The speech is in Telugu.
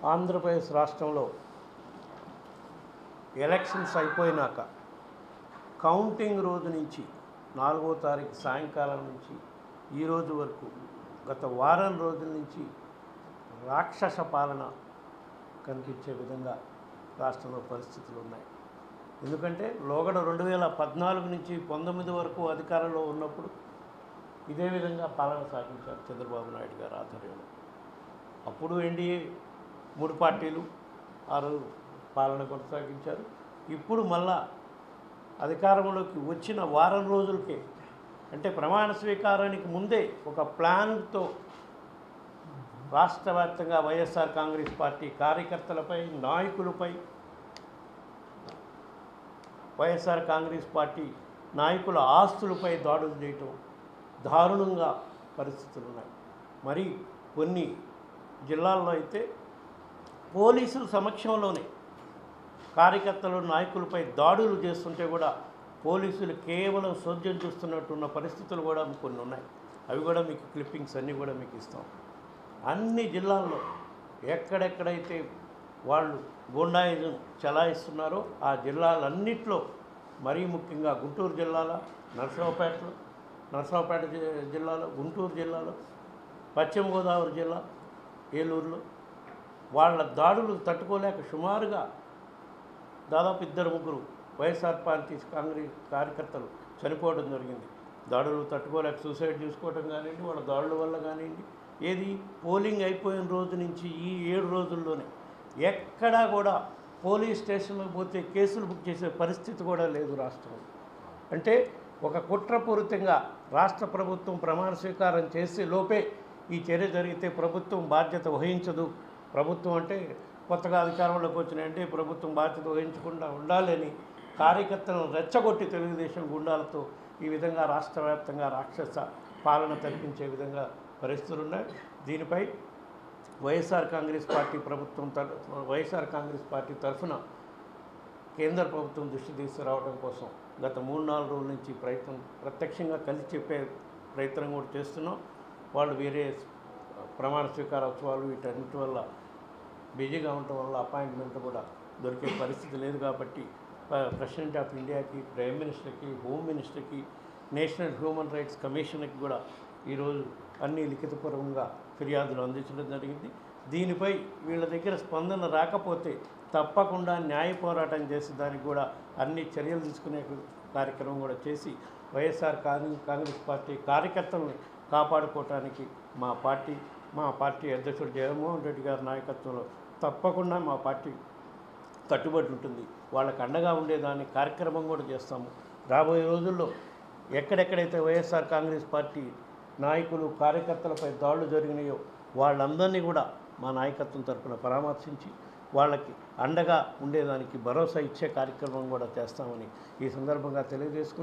ఆంధ్రప్రదేశ్ రాష్ట్రంలో ఎలక్షన్స్ అయిపోయినాక కౌంటింగ్ రోజు నుంచి 4వ తారీఖు సాయంకాలం నుంచి ఈ రోజు వరకు గత వారం రోజుల నుంచి రాక్షస పాలన కనిపించే విధంగా రాష్ట్రంలో పరిస్థితులు ఉన్నాయి. ఎందుకంటే లోగడ 2014 నుంచి 19 వరకు అధికారంలో ఉన్నప్పుడు ఇదే విధంగా పాలన సాగించారు చంద్రబాబు నాయుడు గారి ఆధ్వర్యంలో. అప్పుడు ఎన్డీఏ 3 పార్టీలు ఆ రోజు పాలన కొనసాగించారు. ఇప్పుడు మళ్ళా అధికారంలోకి వచ్చిన వారం రోజులకే, అంటే ప్రమాణ స్వీకారానికి ముందే ఒక ప్లాన్తో రాష్ట్ర వ్యాప్తంగా వైఎస్ఆర్ కాంగ్రెస్ పార్టీ కార్యకర్తలపై, నాయకులపై, వైఎస్ఆర్ కాంగ్రెస్ పార్టీ నాయకుల ఆస్తులపై దాడులు చేయటం దారుణంగా పరిస్థితులు ఉన్నాయి. మరి కొన్ని జిల్లాల్లో అయితే పోలీసుల సమక్షంలోనే కార్యకర్తలు, నాయకులపై దాడులు చేస్తుంటే కూడా పోలీసులు కేవలం సోద్యం చూస్తున్నట్టున్న పరిస్థితులు కూడా కొన్ని ఉన్నాయి. అవి కూడా మీకు క్లిప్పింగ్స్ అన్నీ కూడా మీకు ఇస్తాం. అన్ని జిల్లాల్లో ఎక్కడెక్కడైతే వాళ్ళు గుండాయిజం చలాయిస్తున్నారో ఆ జిల్లాలన్నిట్లో, మరీ ముఖ్యంగా గుంటూరు జిల్లాలో, నరసరావుపేట జిల్లాలో, గుంటూరు జిల్లాలో, పశ్చిమ గోదావరి జిల్లా, ఏలూరులో వాళ్ళ దాడులు తట్టుకోలేక సుమారుగా దాదాపు 2-3 వైఎస్ఆర్ పార్టీ కాంగ్రెస్ కార్యకర్తలు చనిపోవడం జరిగింది. దాడులు తట్టుకోలేక సూసైడ్ చేసుకోవడం కానివ్వండి, వాళ్ళ దాడుల వల్ల కానివ్వండి. ఏది పోలింగ్ అయిపోయిన రోజు నుంచి ఈ 7 రోజుల్లోనే ఎక్కడా కూడా పోలీస్ స్టేషన్లకు పోతే కేసులు బుక్ చేసే పరిస్థితి కూడా లేదు రాష్ట్రంలో. అంటే ఒక కుట్రపూరితంగా రాష్ట్ర ప్రభుత్వం ప్రమాణ స్వీకారం చేసే లోపే ఈ చర్య జరిగితే ప్రభుత్వం బాధ్యత వహించదు. ప్రభుత్వం అంటే కొత్తగా అధికారంలోకి వచ్చినాయంటే ప్రభుత్వం బాధ్యత వహించకుండా ఉండాలని కార్యకర్తలను రెచ్చగొట్టి తెలుగుదేశం గుండాలతో ఈ విధంగా రాష్ట్ర వ్యాప్తంగా రాక్షస పాలన తప్పించే విధంగా పరిస్థితులు ఉన్నాయి. దీనిపై వైఎస్ఆర్ కాంగ్రెస్ పార్టీ తరఫున కేంద్ర ప్రభుత్వం దృష్టి తీసుకురావడం కోసం గత 3-4 రోజుల నుంచి ప్రత్యక్షంగా కలిసి చెప్పే ప్రయత్నం కూడా చేస్తున్నాం. వాళ్ళు వేరే ప్రమాణ స్వీకారోత్సవాలు వీటన్నిటి వల్ల బిజీగా ఉండటం వల్ల అపాయింట్మెంట్ కూడా దొరికే పరిస్థితి లేదు. కాబట్టి ప్రెసిడెంట్ ఆఫ్ ఇండియాకి, ప్రైమ్ మినిస్టర్కి, హోమ్ మినిస్టర్కి, నేషనల్ హ్యూమన్ రైట్స్ కమిషన్కి కూడా ఈరోజు అన్ని లిఖితపూర్వకంగా ఫిర్యాదులు అందించడం జరిగింది. దీనిపై వీళ్ళ దగ్గర స్పందన రాకపోతే తప్పకుండా న్యాయ పోరాటం చేసి దానికి కూడా అన్ని చర్యలు తీసుకునే కార్యక్రమం కూడా చేసి వైఎస్ఆర్ కాంగ్రెస్ పార్టీ కార్యకర్తలను కాపాడుకోవటానికి మా పార్టీ అధ్యక్షుడు జగన్మోహన్ రెడ్డి గారి నాయకత్వంలో తప్పకుండా మా పార్టీ కట్టుబడి ఉంటుంది. వాళ్ళకు అండగా ఉండేదాన్ని కార్యక్రమం కూడా చేస్తాము. రాబోయే రోజుల్లో ఎక్కడెక్కడైతే వైఎస్ఆర్ కాంగ్రెస్ పార్టీ నాయకులు, కార్యకర్తలపై దాడులు జరిగినాయో వాళ్ళందరినీ కూడా మా నాయకత్వం తరఫున పరామర్శించి వాళ్ళకి అండగా ఉండేదానికి భరోసా ఇచ్చే కార్యక్రమం కూడా చేస్తామని ఈ సందర్భంగా తెలియజేసుకుంటున్నాను.